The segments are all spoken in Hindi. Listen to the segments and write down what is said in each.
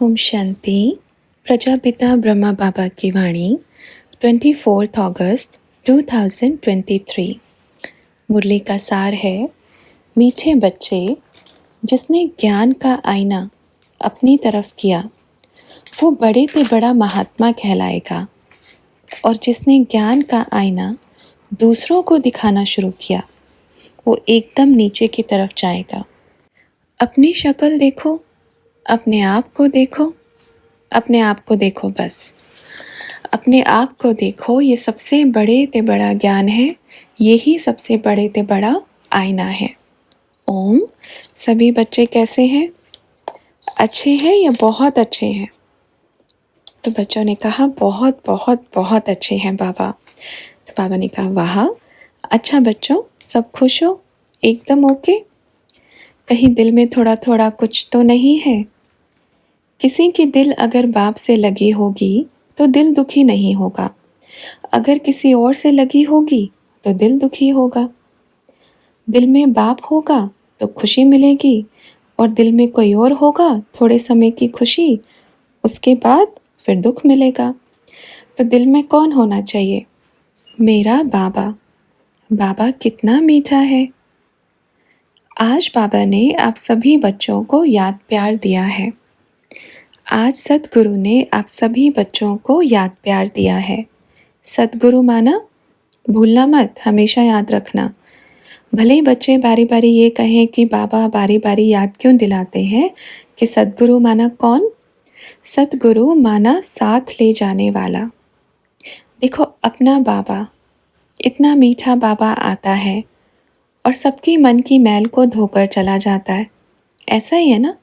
ओम शांति। प्रजापिता ब्रह्मा बाबा की वाणी 24 अगस्त 2023। मुरली का सार है, मीठे बच्चे, जिसने ज्ञान का आईना अपनी तरफ किया वो बड़े से बड़ा महात्मा कहलाएगा, और जिसने ज्ञान का आईना दूसरों को दिखाना शुरू किया वो एकदम नीचे की तरफ जाएगा। अपनी शक्ल देखो, अपने आप को देखो, अपने आप को देखो, बस अपने आप को देखो। ये सबसे बड़े ते बड़ा ज्ञान है, यही सबसे बड़े ते बड़ा आईना है। ओम। सभी बच्चे कैसे हैं? अच्छे हैं या बहुत अच्छे हैं? तो बच्चों ने कहा बहुत बहुत बहुत अच्छे हैं बाबा। तो बाबा ने कहा वाह, अच्छा बच्चों, सब खुश हो, एकदम ओके? कहीं दिल में थोड़ा थोड़ा कुछ तो नहीं है? किसी की दिल अगर बाप से लगी होगी तो दिल दुखी नहीं होगा, अगर किसी और से लगी होगी तो दिल दुखी होगा। दिल में बाप होगा तो खुशी मिलेगी, और दिल में कोई और होगा थोड़े समय की खुशी, उसके बाद फिर दुख मिलेगा। तो दिल में कौन होना चाहिए? मेरा बाबा। बाबा कितना मीठा है। आज बाबा ने आप सभी बच्चों को याद प्यार दिया है। आज सतगुरु ने आप सभी बच्चों को याद प्यार दिया है। सतगुरु माना भूलना मत, हमेशा याद रखना। भले ही बच्चे बारी बारी ये कहें कि बाबा बारी बारी याद क्यों दिलाते हैं कि सतगुरु माना कौन? सतगुरु माना साथ ले जाने वाला। देखो, अपना बाबा, इतना मीठा बाबा आता है और सबकी मन की मैल को धोकर चला जाता है। ऐसा ही है ना?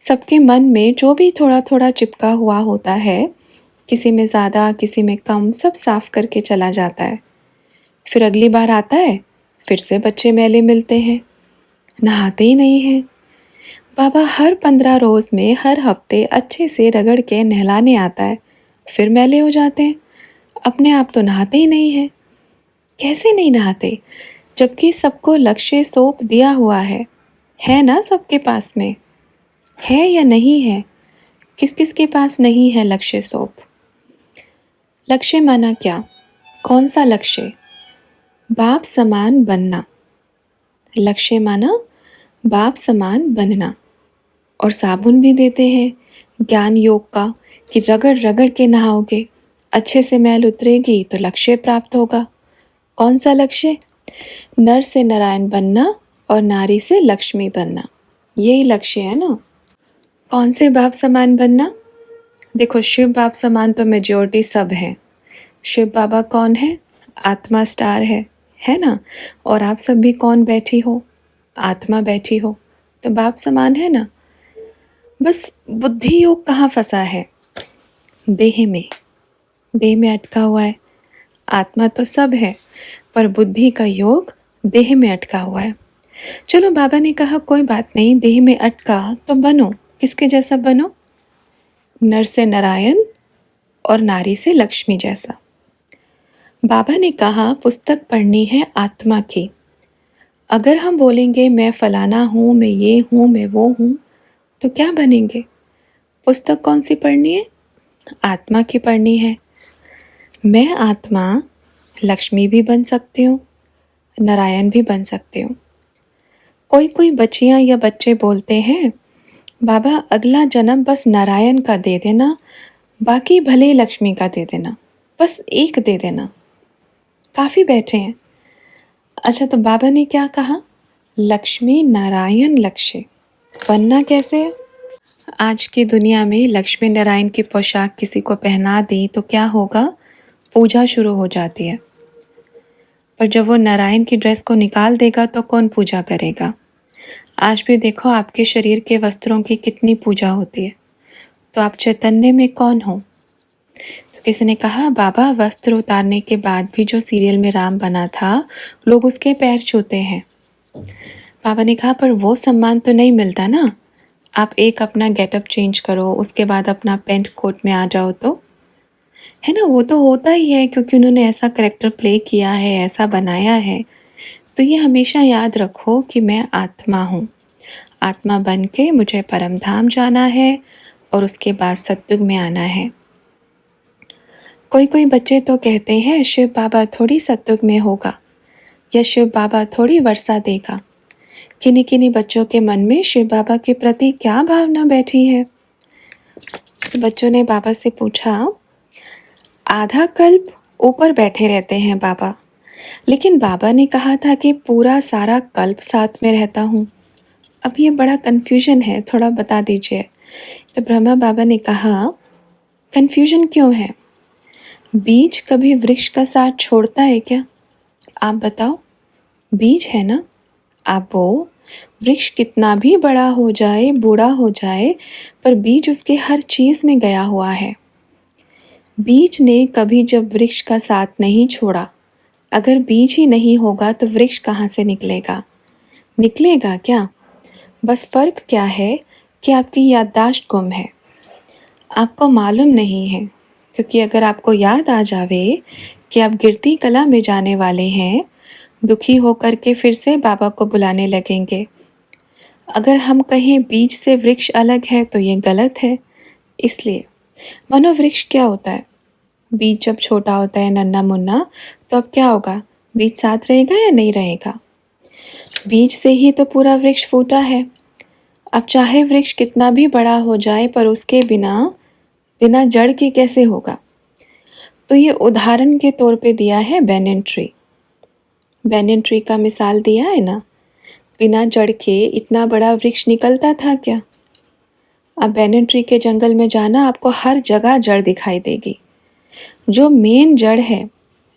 सबके मन में जो भी थोड़ा थोड़ा चिपका हुआ होता है, किसी में ज़्यादा किसी में कम, सब साफ करके चला जाता है। फिर अगली बार आता है, फिर से बच्चे मैले मिलते हैं, नहाते ही नहीं हैं। बाबा हर 15 रोज़ में हर हफ्ते अच्छे से रगड़ के नहलाने आता है, फिर मैले हो जाते हैं। अपने आप तो नहाते ही नहीं हैं। कैसे नहीं नहाते, जबकि सबको लक्ष्य सौंप दिया हुआ है ना? सबके पास में है या नहीं है? किस किस के पास नहीं है लक्ष्य सौंप? लक्ष्य माना क्या? कौन सा लक्ष्य? बाप समान बनना। लक्ष्य माना बाप समान बनना। और साबुन भी देते हैं ज्ञान योग का कि रगड़ रगड़ के नहाओगे, अच्छे से मैल उतरेगी तो लक्ष्य प्राप्त होगा। कौन सा लक्ष्य? नर से नारायण बनना और नारी से लक्ष्मी बनना, यही लक्ष्य है ना। कौन से बाप समान बनना? देखो, शिव बाप समान तो मेजॉरिटी सब हैं। शिव बाबा कौन है? आत्मा स्टार है ना? और आप सब भी कौन बैठी हो? आत्मा बैठी हो, तो बाप समान है ना। बस बुद्धि योग कहाँ फंसा है? देह में अटका हुआ है। आत्मा तो सब है, पर बुद्धि का योग देह में अटका हुआ है। चलो, बाबा ने कहा कोई बात नहीं, देह में अटका तो बनो। किसके जैसा बनो? नर से नारायण और नारी से लक्ष्मी जैसा। बाबा ने कहा पुस्तक पढ़नी है आत्मा की। अगर हम बोलेंगे मैं फलाना हूँ, मैं ये हूँ, मैं वो हूँ, तो क्या बनेंगे? पुस्तक कौन सी पढ़नी है? आत्मा की पढ़नी है। मैं आत्मा लक्ष्मी भी बन सकती हूँ, नारायण भी बन सकती हूँ। कोई बच्चियाँ या बच्चे बोलते हैं बाबा अगला जन्म बस नारायण का दे देना, बाकी भले लक्ष्मी का दे देना, बस एक दे देना। काफ़ी बैठे हैं। अच्छा, तो बाबा ने क्या कहा? लक्ष्मी नारायण लक्ष्य बनना कैसे है? आज की दुनिया में लक्ष्मी नारायण की पोशाक किसी को पहना दी तो क्या होगा? पूजा शुरू हो जाती है। पर जब वो नारायण की ड्रेस को निकाल देगा तो कौन पूजा करेगा? आज भी देखो आपके शरीर के वस्त्रों की कितनी पूजा होती है, तो आप चैतन्य में कौन हो? तो किसी ने कहा बाबा वस्त्र उतारने के बाद भी जो सीरियल में राम बना था, लोग उसके पैर छूते हैं। बाबा ने कहा पर वो सम्मान तो नहीं मिलता ना। आप एक अपना गेटअप चेंज करो, उसके बाद अपना पेंट कोट में आ जाओ तो, है ना? वो तो होता ही है, क्योंकि उन्होंने ऐसा करेक्टर प्ले किया है, ऐसा बनाया है। तो ये हमेशा याद रखो कि मैं आत्मा हूँ। आत्मा बन के मुझे परम धाम जाना है, और उसके बाद सतयुग में आना है। कोई कोई बच्चे तो कहते हैं शिव बाबा थोड़ी सतयुग में होगा या शिव बाबा थोड़ी वर्षा देगा। किन्हीं किन्हीं बच्चों के मन में शिव बाबा के प्रति क्या भावना बैठी है। तो बच्चों ने बाबा से पूछा, आधा कल्प ऊपर बैठे रहते हैं बाबा, लेकिन बाबा ने कहा था कि पूरा सारा कल्प साथ में रहता हूँ। अब ये बड़ा कन्फ्यूजन है, थोड़ा बता दीजिए। तो ब्रह्मा बाबा ने कहा, कन्फ्यूजन क्यों है? बीज कभी वृक्ष का साथ छोड़ता है क्या? आप बताओ। बीज है ना, आप वो वृक्ष कितना भी बड़ा हो जाए, बूढ़ा हो जाए, पर बीज उसके हर चीज़ में गया हुआ है। बीज ने कभी जब वृक्ष का साथ नहीं छोड़ा, अगर बीज ही नहीं होगा तो वृक्ष कहाँ से निकलेगा? निकलेगा क्या? बस फ़र्क क्या है कि आपकी याददाश्त गुम है, आपको मालूम नहीं है। क्योंकि अगर आपको याद आ जावे कि आप गिरती कला में जाने वाले हैं, दुखी होकर के फिर से बाबा को बुलाने लगेंगे। अगर हम कहें बीज से वृक्ष अलग है तो ये गलत है। इसलिए मनोवृक्ष क्या होता है? बीज जब छोटा होता है, नन्हा मुन्ना, तो अब क्या होगा? बीज साथ रहेगा या नहीं रहेगा? बीज से ही तो पूरा वृक्ष फूटा है। अब चाहे वृक्ष कितना भी बड़ा हो जाए, पर उसके बिना जड़ के कैसे होगा? तो ये उदाहरण के तौर पे दिया है बैनियन ट्री। बैनियन ट्री का मिसाल दिया है ना। बिना जड़ के इतना बड़ा वृक्ष निकलता था क्या? अब बैनियन ट्री के जंगल में जाना, आपको हर जगह जड़ दिखाई देगी। जो मेन जड़ है,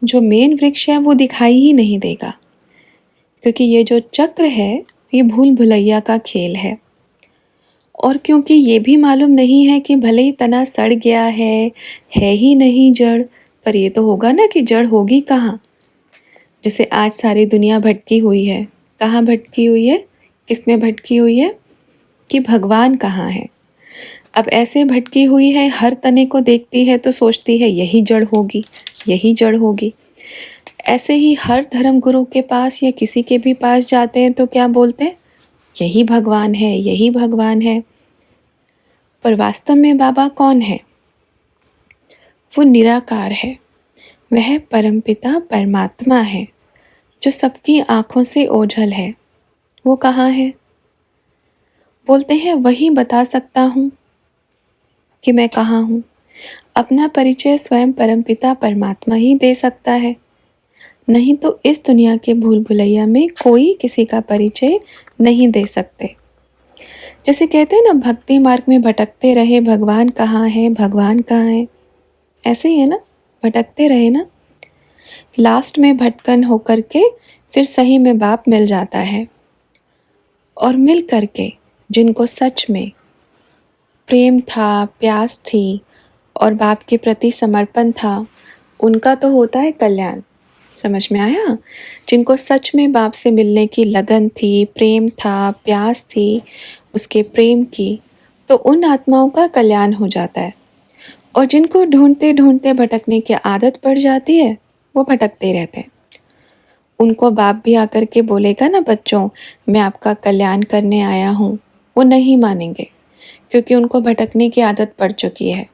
जो मेन वृक्ष है, वो दिखाई ही नहीं देगा। क्योंकि ये जो चक्र है, ये भूल भुलैया का खेल है। और क्योंकि ये भी मालूम नहीं है कि भले ही तना सड़ गया है ही नहीं जड़, पर ये तो होगा ना कि जड़ होगी कहाँ। जैसे आज सारी दुनिया भटकी हुई है, कहाँ भटकी हुई है, किस में भटकी हुई है कि भगवान कहाँ है। अब ऐसे भटकी हुई है, हर तने को देखती है तो सोचती है यही जड़ होगी, यही जड़ होगी। ऐसे ही हर धर्म गुरु के पास या किसी के भी पास जाते हैं तो क्या बोलते हैं? यही भगवान है, यही भगवान है। पर वास्तव में बाबा कौन है? वो निराकार है। वह परमपिता परमात्मा है जो सबकी आँखों से ओझल है। वो कहाँ है? बोलते हैं वही बता सकता हूँ कि मैं कहाँ हूँ। अपना परिचय स्वयं परमपिता परमात्मा ही दे सकता है। नहीं तो इस दुनिया के भूल भुलैया में कोई किसी का परिचय नहीं दे सकते। जैसे कहते हैं ना, भक्ति मार्ग में भटकते रहे, भगवान कहाँ है, भगवान कहाँ है। ऐसे ही है ना, भटकते रहे ना, लास्ट में भटकन होकर के फिर सही में बाप मिल जाता है। और मिल करके जिनको सच में प्रेम था, प्यास थी और बाप के प्रति समर्पण था, उनका तो होता है कल्याण। समझ में आया? जिनको सच में बाप से मिलने की लगन थी, प्रेम था, प्यास थी उसके प्रेम की, तो उन आत्माओं का कल्याण हो जाता है। और जिनको ढूंढते ढूंढते भटकने की आदत पड़ जाती है, वो भटकते रहते हैं। उनको बाप भी आकर के बोलेगा ना, बच्चों मैं आपका कल्याण करने आया हूँ, वो नहीं मानेंगे क्योंकि उनको भटकने की आदत पड़ चुकी है।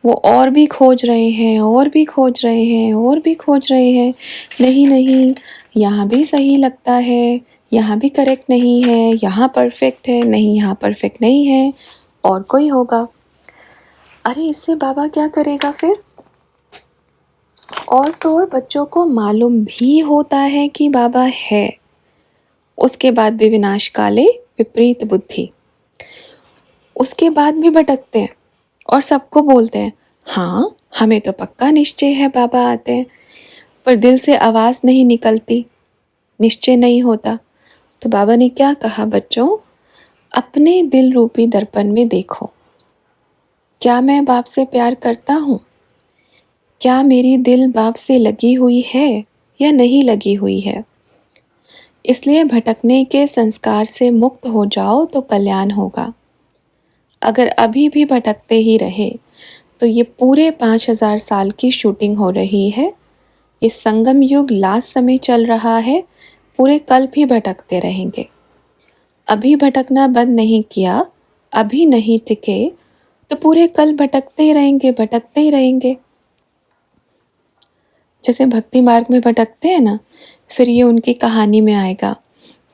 वो और भी खोज रहे हैं, और भी खोज रहे हैं, और भी खोज रहे हैं। नहीं नहीं, यहाँ भी सही लगता है, यहाँ भी करेक्ट नहीं है, यहाँ परफेक्ट है, नहीं यहाँ परफेक्ट नहीं है, और कोई होगा। अरे इससे बाबा क्या करेगा फिर? और तो और बच्चों को मालूम भी होता है कि बाबा है, उसके बाद भी विनाश काले विपरीत बुद्धि, उसके बाद भी भटकते हैं और सबको बोलते हैं हाँ हमें तो पक्का निश्चय है बाबा आते हैं, पर दिल से आवाज़ नहीं निकलती, निश्चय नहीं होता। तो बाबा ने क्या कहा बच्चों? अपने दिल रूपी दर्पण में देखो, क्या मैं बाप से प्यार करता हूँ? क्या मेरी दिल बाप से लगी हुई है या नहीं लगी हुई है? इसलिए भटकने के संस्कार से मुक्त हो जाओ तो कल्याण होगा। अगर अभी भी भटकते ही रहे तो ये पूरे 5000 साल की शूटिंग हो रही है। ये संगम युग लास्ट समय चल रहा है, पूरे कल्प ही भटकते रहेंगे। अभी भटकना बंद नहीं किया, अभी नहीं टिके तो पूरे कल भटकते ही रहेंगे। जैसे भक्ति मार्ग में भटकते हैं ना, फिर ये उनकी कहानी में आएगा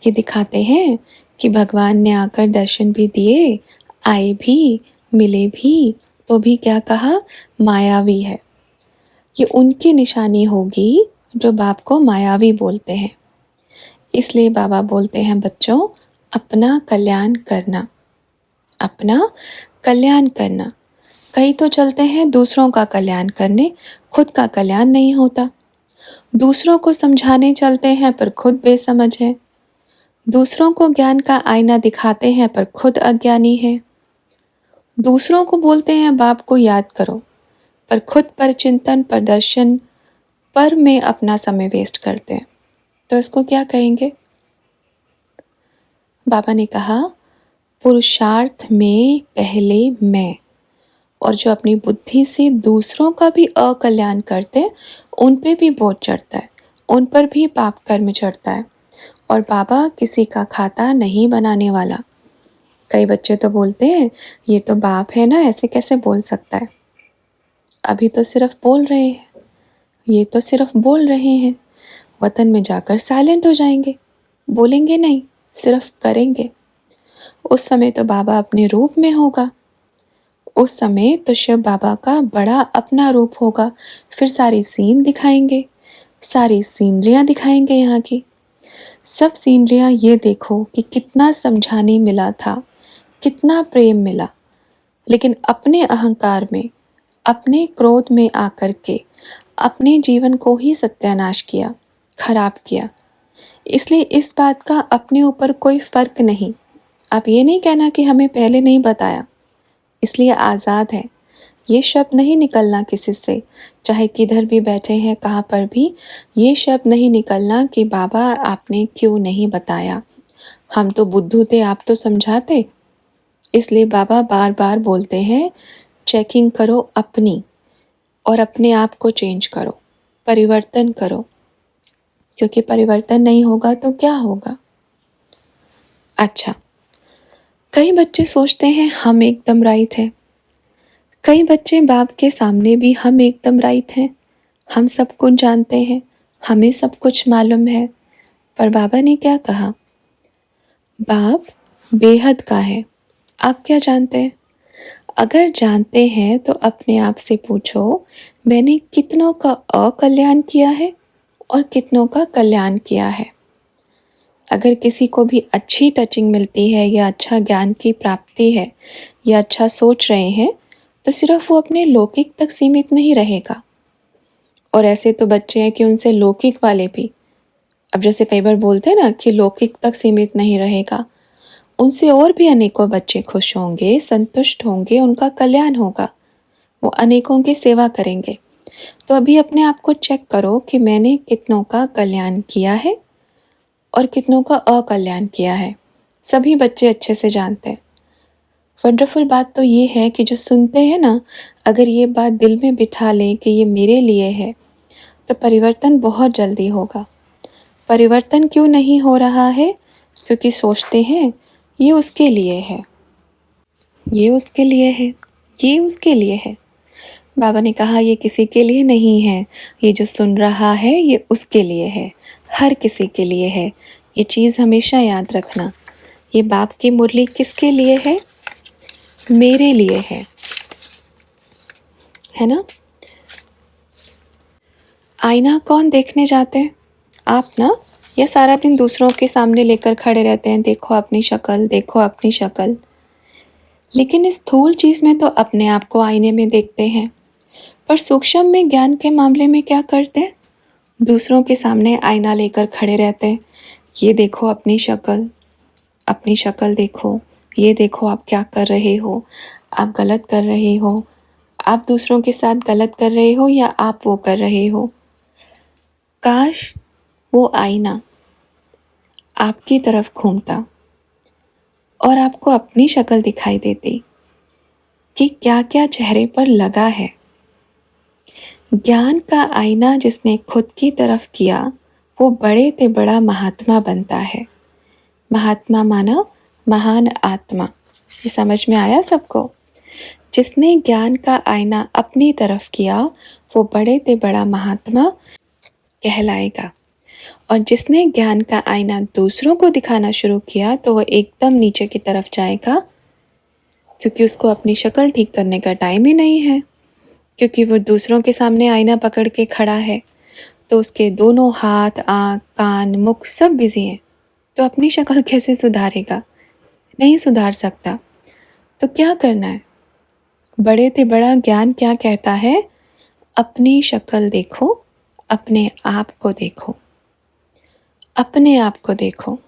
कि दिखाते हैं कि भगवान ने आकर दर्शन भी दिए, आए भी, मिले भी, तो भी क्या कहा, मायावी है। ये उनकी निशानी होगी जो बाप को मायावी बोलते हैं। इसलिए बाबा बोलते हैं बच्चों, अपना कल्याण करना, अपना कल्याण करना। कई तो चलते हैं दूसरों का कल्याण करने, खुद का कल्याण नहीं होता। दूसरों को समझाने चलते हैं पर खुद बेसमझ है। दूसरों को ज्ञान का आईना दिखाते हैं पर खुद अज्ञानी है। दूसरों को बोलते हैं बाप को याद करो, पर खुद पर चिंतन, पर दर्शन पर में अपना समय वेस्ट करते हैं। तो इसको क्या कहेंगे? बाबा ने कहा, पुरुषार्थ में पहले मैं, और जो अपनी बुद्धि से दूसरों का भी अकल्याण करते हैं, उन पे भी बोझ चढ़ता है, उन पर भी पाप कर्म चढ़ता है। और बाबा किसी का खाता नहीं बनाने वाला। कई बच्चे तो बोलते हैं, ये तो बाप है ना, ऐसे कैसे बोल सकता है। अभी तो सिर्फ बोल रहे हैं, ये तो सिर्फ बोल रहे हैं, वतन में जाकर साइलेंट हो जाएंगे, बोलेंगे नहीं, सिर्फ करेंगे। उस समय तो बाबा अपने रूप में होगा, उस समय तो शिव बाबा का बड़ा अपना रूप होगा। फिर सारी सीन दिखाएंगे, सारी सीनरियाँ दिखाएंगे यहाँ की। सब सीनरियाँ ये देखो कि कितना समझाने मिला था, कितना प्रेम मिला, लेकिन अपने अहंकार में, अपने क्रोध में आकर के अपने जीवन को ही सत्यानाश किया, खराब किया। इसलिए इस बात का अपने ऊपर कोई फर्क नहीं। आप ये नहीं कहना कि हमें पहले नहीं बताया, इसलिए आज़ाद है। ये शब्द नहीं निकलना किसी से, चाहे किधर भी बैठे हैं, कहाँ पर भी, ये शब्द नहीं निकलना कि बाबा आपने क्यों नहीं बताया, हम तो बुद्धू थे, आप तो समझाते। इसलिए बाबा बार बार बोलते हैं, चेकिंग करो अपनी, और अपने आप को चेंज करो, परिवर्तन करो, क्योंकि परिवर्तन नहीं होगा तो क्या होगा। अच्छा, कई बच्चे सोचते हैं हम एकदम राइट हैं, कई बच्चे बाप के सामने भी हम एकदम राइट हैं, हम सब कुछ जानते हैं, हमें सब कुछ मालूम है। पर बाबा ने क्या कहा, बाप बेहद का है, आप क्या जानते हैं? अगर जानते हैं तो अपने आप से पूछो, मैंने कितनों का अकल्याण किया है और कितनों का कल्याण किया है। अगर किसी को भी अच्छी टचिंग मिलती है या अच्छा ज्ञान की प्राप्ति है या अच्छा सोच रहे हैं, तो सिर्फ वो अपने लौकिक तक सीमित नहीं रहेगा। और ऐसे तो बच्चे हैं कि उनसे लौकिक वाले भी, अब जैसे कई बार बोलते हैं ना कि लौकिक तक सीमित नहीं रहेगा, उनसे और भी अनेकों बच्चे खुश होंगे, संतुष्ट होंगे, उनका कल्याण होगा, वो अनेकों की सेवा करेंगे। तो अभी अपने आप को चेक करो कि मैंने कितनों का कल्याण किया है और कितनों का अकल्याण किया है। सभी बच्चे अच्छे से जानते हैं। वंडरफुल बात तो ये है कि जो सुनते हैं ना, अगर ये बात दिल में बिठा लें कि ये मेरे लिए है, तो परिवर्तन बहुत जल्दी होगा। परिवर्तन क्यों नहीं हो रहा है? क्योंकि सोचते हैं ये उसके लिए है, ये उसके लिए है, ये उसके लिए है। बाबा ने कहा ये किसी के लिए नहीं है, ये जो सुन रहा है ये उसके लिए है, हर किसी के लिए है। ये चीज़ हमेशा याद रखना। ये बाप की मुरली किसके लिए है? मेरे लिए है ना? आईना कौन देखने जाते हैं? आप ना? या सारा दिन दूसरों के सामने लेकर खड़े रहते हैं, देखो अपनी शक्ल, देखो अपनी शक्ल। लेकिन इस स्थूल चीज़ में तो अपने आप को आईने में देखते हैं, पर सूक्ष्म में ज्ञान के मामले में क्या करते हैं? दूसरों के सामने आईना लेकर खड़े रहते हैं, ये देखो अपनी शक्ल देखो, ये देखो आप क्या कर रहे हो, आप गलत कर रहे हो, आप दूसरों के साथ गलत कर रहे हो या आप वो कर रहे हो। काश वो आईना आपकी तरफ घूमता और आपको अपनी शक्ल दिखाई देती कि क्या क्या चेहरे पर लगा है। ज्ञान का आईना जिसने खुद की तरफ किया, वो बड़े से बड़ा महात्मा बनता है। महात्मा माना महान आत्मा। ये समझ में आया सबको? जिसने ज्ञान का आईना अपनी तरफ किया वो बड़े ते बड़ा महात्मा कहलाएगा, और जिसने ज्ञान का आईना दूसरों को दिखाना शुरू किया तो वह एकदम नीचे की तरफ जाएगा, क्योंकि उसको अपनी शक्ल ठीक करने का टाइम ही नहीं है, क्योंकि वो दूसरों के सामने आईना पकड़ के खड़ा है तो उसके दोनों हाथ, आँख, कान, मुख सब बिजी हैं, तो अपनी शक्ल कैसे सुधारेगा? नहीं सुधार सकता। तो क्या करना है? बड़े ते बड़ा ज्ञान क्या कहता है? अपनी शक्ल देखो, अपने आप को देखो, अपने आप को देखो।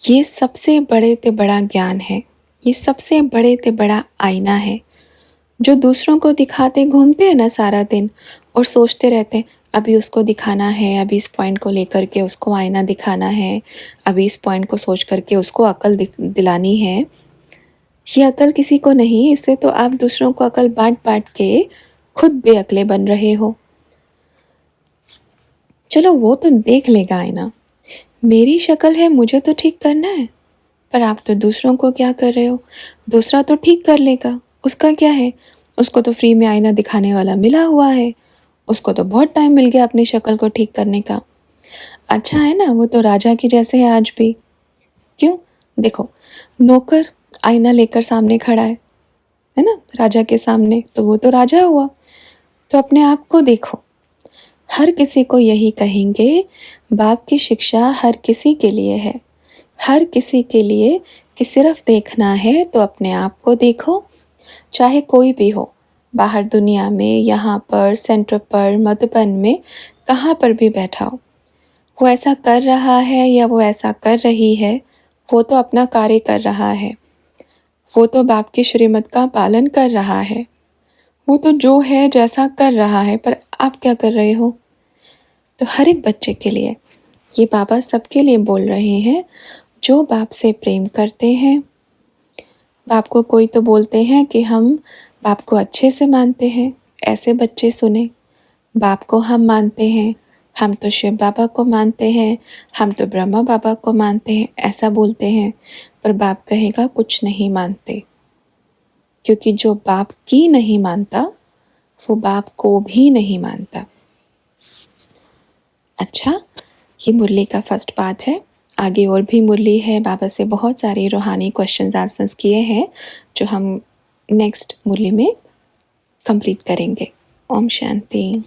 ये सबसे बड़े ते बड़ा ज्ञान है, ये सबसे बड़े ते बड़ा आईना है। जो दूसरों को दिखाते घूमते हैं ना सारा दिन और सोचते रहते हैं अभी उसको दिखाना है, अभी इस पॉइंट को लेकर के उसको आईना दिखाना है, अभी इस पॉइंट को सोच करके उसको अकल दिलानी है। ये अकल किसी को नहीं, इससे तो आप दूसरों को अकल बांट बांट के खुद बेअकले बन रहे हो। चलो वो तो देख लेगा आईना, मेरी शक्ल है, मुझे तो ठीक करना है। पर आप तो दूसरों को क्या कर रहे हो? दूसरा तो ठीक कर लेगा, उसका क्या है? उसको तो फ्री में आईना दिखाने वाला मिला हुआ है, उसको तो बहुत टाइम मिल गया अपनी शक्ल को ठीक करने का। अच्छा है ना, वो तो राजा की जैसे है आज भी। क्यों? देखो, नौकर आईना लेकर सामने खड़ा है ना, राजा के सामने, तो वो तो राजा हुआ। तो अपने आप को देखो। हर किसी को यही कहेंगे, बाप की शिक्षा हर किसी के लिए है, हर किसी के लिए कि सिर्फ देखना है तो अपने आप को देखो, चाहे कोई भी हो, बाहर दुनिया में, यहाँ पर, सेंटर पर, मधुबन में, कहाँ पर भी बैठा हो। वो ऐसा कर रहा है या वो ऐसा कर रही है, वो तो अपना कार्य कर रहा है, वो तो बाप की श्रीमत का पालन कर रहा है, वो तो जो है जैसा कर रहा है। पर आप क्या कर रहे हो? तो हर एक बच्चे के लिए ये बाबा सबके लिए बोल रहे हैं जो बाप से प्रेम करते हैं। बाप को कोई तो बोलते हैं कि हम बाप को अच्छे से मानते हैं, ऐसे बच्चे सुने। बाप को हम मानते हैं, हम तो शिव बाबा को मानते हैं, हम तो ब्रह्मा बाबा को मानते हैं, ऐसा बोलते हैं। पर बाप कहेगा कुछ नहीं मानते, क्योंकि जो बाप की नहीं मानता वो बाप को भी नहीं मानता। अच्छा, ये मुरली का फर्स्ट पार्ट है। आगे और भी मुरली है, बाबा से बहुत सारे रूहानी क्वेश्चंस आंसर्स किए हैं जो हम नेक्स्ट मुरली में कंप्लीट करेंगे। ओम शांति।